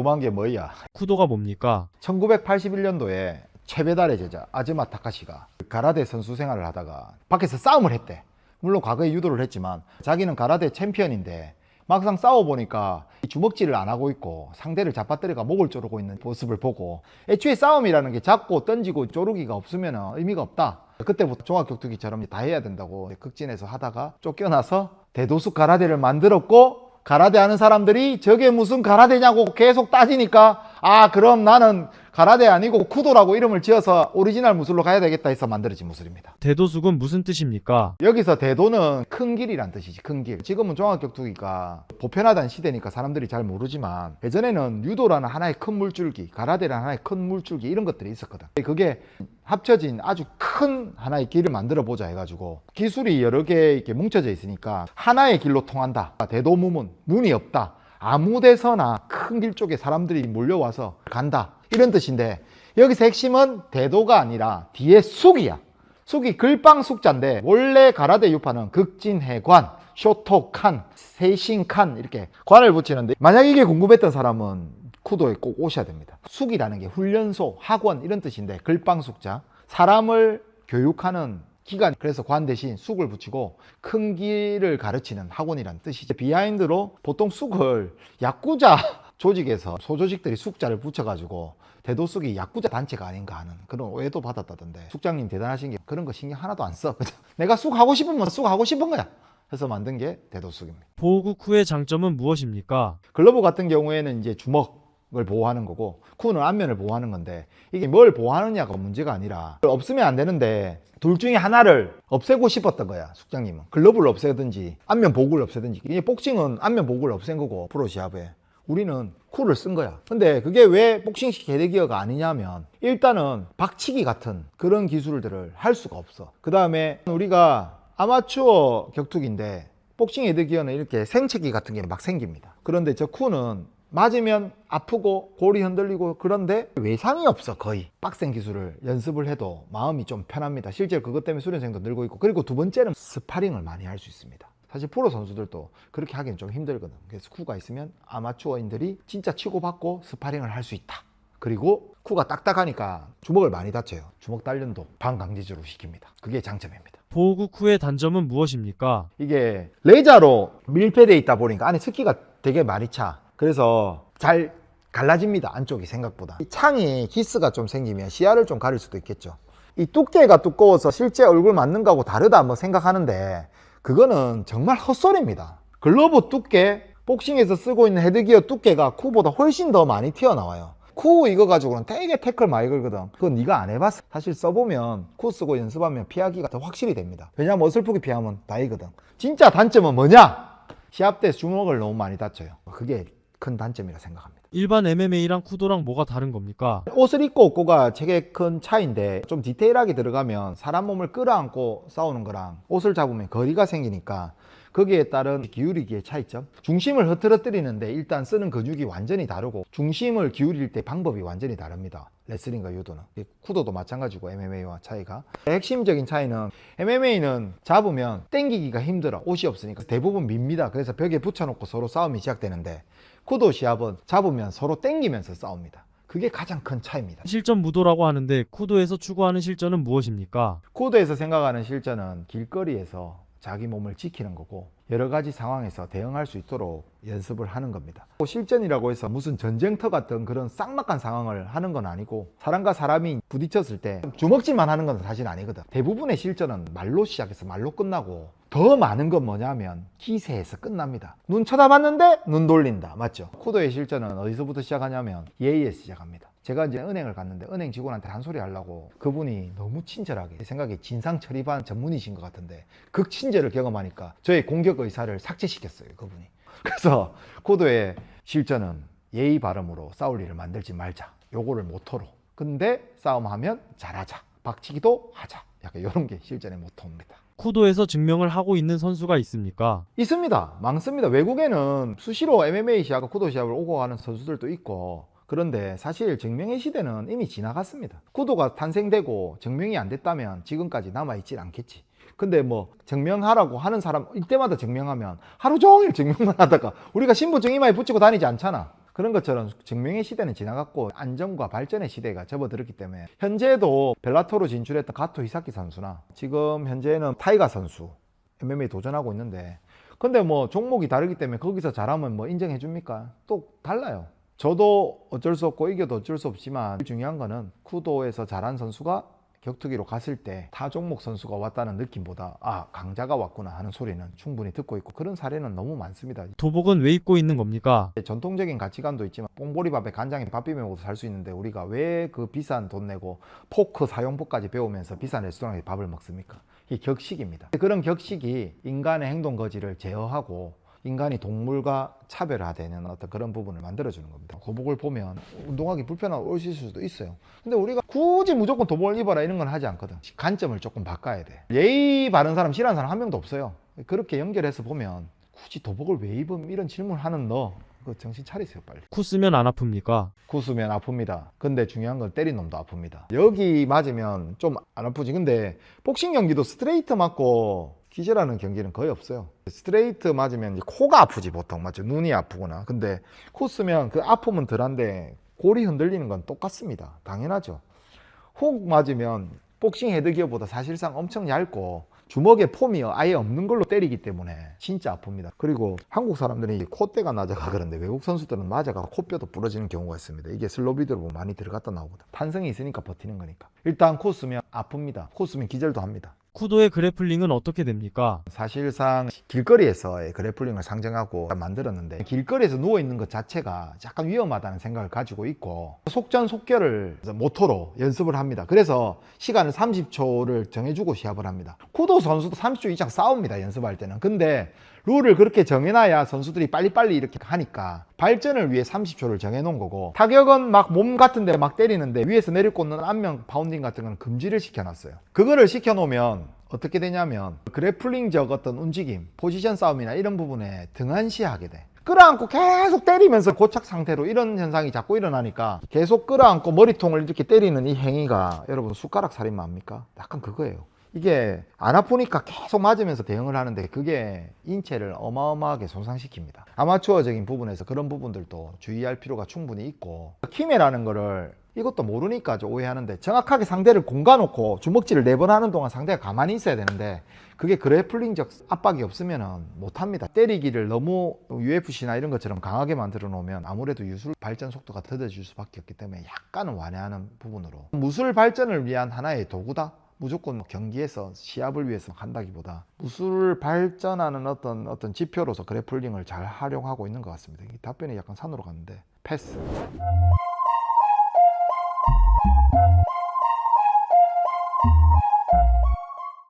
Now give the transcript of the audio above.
궁금한 게 뭐야? 쿠도가 뭡니까? 1981년도에 최배달의 제자 아즈마 타카시가 가라데 선수 생활을 하다가 밖에서 싸움을 했대. 물론 과거에 유도를 했지만 자기는 가라데 챔피언인데 막상 싸워보니까 주먹질을 안 하고 있고 상대를 잡아뜨려가 목을 조르고 있는 모습을 보고 애초에 싸움이라는 게 잡고 던지고 조르기가 없으면 의미가 없다. 그때부터 종합격투기처럼 다 해야 된다고 극진해서 하다가 쫓겨나서 대도수 가라데를 만들었고, 가라데 하는 사람들이 저게 무슨 가라데냐고 계속 따지니까 아 그럼 나는 가라데 아니고 쿠도라고 이름을 지어서 오리지널 무술로 가야 되겠다 해서 만들어진 무술입니다. 대도숙은 무슨 뜻입니까? 여기서 대도는 큰 길이란 뜻이지. 큰 길. 지금은 종합격투기가 보편화된 시대니까 사람들이 잘 모르지만 예전에는 유도라는 하나의 큰 물줄기, 가라데라는 하나의 큰 물줄기 이런 것들이 있었거든. 그게 합쳐진 아주 큰 하나의 길을 만들어 보자 해가지고 기술이 여러 개 이렇게 뭉쳐져 있으니까 하나의 길로 통한다. 대도무문, 문이 없다. 아무 데서나 큰 길 쪽에 사람들이 몰려와서 간다. 이런 뜻인데 여기서 핵심은 대도가 아니라 뒤에 숙이야. 숙이 글빵 숙자인데 원래 가라데 유파는 극진해관, 쇼토칸, 세신칸 이렇게 관을 붙이는데 만약 이게 궁금했던 사람은 쿠도에 꼭 오셔야 됩니다. 숙이라는 게 훈련소, 학원 이런 뜻인데 글빵 숙자, 사람을 교육하는 기관, 그래서 관 대신 숙을 붙이고 큰 길을 가르치는 학원이란 뜻이죠. 비하인드로 보통 숙을 야쿠자 조직에서 소조직들이 숙자를 붙여가지고 대도숙이 야쿠자 단체가 아닌가 하는 그런 오해도 받았다던데, 숙장님 대단하신 게 그런 거 신경 하나도 안 써. 내가 숙 하고 싶으면 숙 하고 싶은 거야 해서 만든 게 대도숙입니다. 보호구 쿠의 장점은 무엇입니까? 글러브 같은 경우에는 이제 주먹을 보호하는 거고 쿠는 안면을 보호하는 건데 이게 뭘 보호하느냐가 문제가 아니라 없으면 안 되는데 둘 중에 하나를 없애고 싶었던 거야. 숙장님은 글러브를 없애든지 안면 보호구를 없애든지. 이게 복싱은 안면 보호구를 없앤 거고 프로 시합에 우리는 쿠를 쓴 거야. 근데 그게 왜 복싱식 헤드기어가 아니냐면 일단은 박치기 같은 그런 기술들을 할 수가 없어. 그 다음에 우리가 아마추어 격투기인데 복싱 헤드기어는 이렇게 생체기 같은 게 막 생깁니다. 그런데 저 쿠는 맞으면 아프고 골이 흔들리고 그런데 외상이 없어. 거의 빡센 기술을 연습을 해도 마음이 좀 편합니다. 실제로 그것 때문에 수련생도 늘고 있고, 그리고 두 번째는 스파링을 많이 할 수 있습니다. 사실 프로 선수들도 그렇게 하기는 좀 힘들거든. 그래서 쿠가 있으면 아마추어인들이 진짜 치고받고 스파링을 할 수 있다. 그리고 쿠가 딱딱하니까 주먹을 많이 다쳐요. 주먹 단련도 반강제적으로 시킵니다. 그게 장점입니다. 보호구 쿠의 단점은 무엇입니까? 이게 레자로 밀폐되어 있다 보니까 안에 습기가 되게 많이 차. 그래서 잘 갈라집니다. 안쪽이 생각보다. 이 창이 기스가 좀 생기면 시야를 좀 가릴 수도 있겠죠. 이 두께가 두꺼워서 실제 얼굴 맞는 거하고 다르다 뭐 생각하는데 그거는 정말 헛소리입니다. 글러브 두께, 복싱에서 쓰고 있는 헤드기어 두께가 쿠보다 훨씬 더 많이 튀어나와요. 쿠 이거 가지고는 되게 태클 많이 걸거든. 그건 네가 안 해봤어. 사실 써보면 쿠 쓰고 연습하면 피하기가 더 확실히 됩니다. 왜냐면 어설프게 피하면 다이거든. 진짜 단점은 뭐냐? 시합 때 주먹을 너무 많이 다쳐요. 그게 큰 단점이라 생각합니다. 일반 MMA랑 쿠도랑 뭐가 다른 겁니까? 옷을 입고 없고가 되게 큰 차이인데 좀 디테일하게 들어가면 사람 몸을 끌어안고 싸우는 거랑 옷을 잡으면 거리가 생기니까 거기에 따른 기울이기의 차이점, 중심을 흐트러뜨리는데 일단 쓰는 근육이 완전히 다르고 중심을 기울일 때 방법이 완전히 다릅니다. 레슬링과 유도는. 쿠도도 마찬가지고 MMA와 차이가. 핵심적인 차이는 MMA는 잡으면 땡기기가 힘들어. 옷이 없으니까 대부분 밉니다. 그래서 벽에 붙여놓고 서로 싸움이 시작되는데 쿠도 시합은 잡으면 서로 땡기면서 싸웁니다. 그게 가장 큰 차이입니다. 실전 무도라고 하는데 쿠도에서 추구하는 실전은 무엇입니까? 쿠도에서 생각하는 실전은 길거리에서 자기 몸을 지키는 거고 여러 가지 상황에서 대응할 수 있도록 연습을 하는 겁니다. 실전이라고 해서 무슨 전쟁터 같은 그런 쌍막한 상황을 하는 건 아니고 사람과 사람이 부딪혔을 때 주먹질만 하는 건 사실 아니거든. 대부분의 실전은 말로 시작해서 말로 끝나고 더 많은 건 뭐냐면 기세에서 끝납니다. 눈 쳐다봤는데 눈 돌린다. 맞죠? 쿠도의 실전은 어디서부터 시작하냐면 예의에서 시작합니다. 제가 이제 은행을 갔는데 은행 직원한테 한 소리 하려고 그분이 너무 친절하게, 제 생각에 진상처리반 전문이신 것 같은데 극친절을 경험하니까 저의 공격 의사를 삭제시켰어요. 그분이. 그래서 쿠도의 실전은 예의 바름으로 싸울 일을 만들지 말자. 요거를 모토로. 근데 싸움하면 잘하자. 박치기도 하자. 약간 이런 게 실전의 모토입니다. 쿠도에서 증명을 하고 있는 선수가 있습니까? 있습니다. 많습니다. 외국에는 수시로 MMA 시합과 쿠도 시합을 오고 가는 선수들도 있고, 그런데 사실 증명의 시대는 이미 지나갔습니다. 쿠도가 탄생되고 증명이 안 됐다면 지금까지 남아있질 않겠지. 근데 뭐 증명하라고 하는 사람 이때마다 증명하면 하루 종일 증명만 하다가 우리가 신분증 이마에 붙이고 다니지 않잖아. 그런 것처럼 증명의 시대는 지나갔고 안정과 발전의 시대가 접어들었기 때문에 현재도 벨라토로 진출했던 가토 히사키 선수나 지금 현재는 타이가 선수 MMA 도전하고 있는데, 근데 뭐 종목이 다르기 때문에 거기서 잘하면 뭐 인정해 줍니까? 또 달라요. 저도 어쩔 수 없고 이겨도 어쩔 수 없지만 중요한 거는 쿠도에서 잘한 선수가 격투기로 갔을 때 타 종목 선수가 왔다는 느낌보다 아, 강자가 왔구나 하는 소리는 충분히 듣고 있고, 그런 사례는 너무 많습니다. 도복은 왜 입고 있는 겁니까? 전통적인 가치관도 있지만 뽕보리밥에 간장에 밥 비벼 먹어도 살 수 있는데 우리가 왜 그 비싼 돈 내고 포크 사용법까지 배우면서 비싼 레스토랑에 밥을 먹습니까? 이게 격식입니다. 그런 격식이 인간의 행동 거지를 제어하고 인간이 동물과 차별화되는 어떤 그런 부분을 만들어주는 겁니다. 도복을 보면 운동하기 불편하고 오실 수도 있어요. 근데 우리가 굳이 무조건 도복을 입어라 이런 건 하지 않거든. 관점을 조금 바꿔야 돼. 예의 바른 사람 싫어하는 사람 한 명도 없어요. 그렇게 연결해서 보면 굳이 도복을 왜 입음 이런 질문을 하는 너 그거 정신 차리세요 빨리. 쿠 쓰면 안 아픕니까? 구수면 아픕니다. 근데 중요한 건 때린 놈도 아픕니다. 여기 맞으면 좀 안 아프지. 근데 복싱 경기도 스트레이트 맞고 기절하는 경기는 거의 없어요. 스트레이트 맞으면 이제 코가 아프지 보통, 맞죠? 눈이 아프거나. 근데 코 쓰면 그 아픔은 덜한데 골이 흔들리는 건 똑같습니다. 당연하죠. 훅 맞으면 복싱 헤드기어보다 사실상 엄청 얇고 주먹에 폼이 아예 없는 걸로 때리기 때문에 진짜 아픕니다. 그리고 한국 사람들이 콧대가 낮아가 그런데 외국 선수들은 맞아가 코뼈도 부러지는 경우가 있습니다. 이게 슬로비드로 보면 많이 들어갔다 나오거든. 탄성이 있으니까 버티는 거니까. 일단 코 쓰면 아픕니다. 코 쓰면 기절도 합니다. 쿠도의 그래플링은 어떻게 됩니까? 사실상 길거리에서의 그래플링을 상정하고 만들었는데, 길거리에서 누워있는 것 자체가 약간 위험하다는 생각을 가지고 있고 속전속결을 모토로 연습을 합니다. 그래서 시간을 30초를 정해주고 시합을 합니다. 쿠도 선수도 30초 이상 싸웁니다, 연습할 때는. 근데 룰을 그렇게 정해놔야 선수들이 빨리빨리 이렇게 하니까 발전을 위해 30초를 정해놓은 거고, 타격은 막 몸 같은데 막 때리는데 위에서 내리꽂는 안면 파운딩 같은 건 금지를 시켜놨어요. 그거를 시켜놓으면 어떻게 되냐면 그래플링적 어떤 움직임, 포지션 싸움이나 이런 부분에 등한시하게 돼. 끌어안고 계속 때리면서 고착 상태로 이런 현상이 자꾸 일어나니까 계속 끌어안고 머리통을 이렇게 때리는 이 행위가 여러분 숟가락 살인 아닙니까? 약간 그거예요. 이게 안 아프니까 계속 맞으면서 대응을 하는데 그게 인체를 어마어마하게 손상시킵니다. 아마추어적인 부분에서 그런 부분들도 주의할 필요가 충분히 있고, 키메라는 거를 이것도 모르니까 좀 오해하는데, 정확하게 상대를 공가놓고 주먹질을 4번 하는 동안 상대가 가만히 있어야 되는데 그게 그래플링적 압박이 없으면 못합니다. 때리기를 너무 UFC나 이런 것처럼 강하게 만들어 놓으면 아무래도 유술 발전 속도가 더뎌질 수밖에 없기 때문에 약간은 완화하는 부분으로, 무술 발전을 위한 하나의 도구다, 무조건 경기에서 시합을 위해서 한다기보다 무술 발전하는 어떤 지표로서 그래플링을 잘 활용하고 있는 것 같습니다. 이 답변이 약간 산으로 갔는데 패스.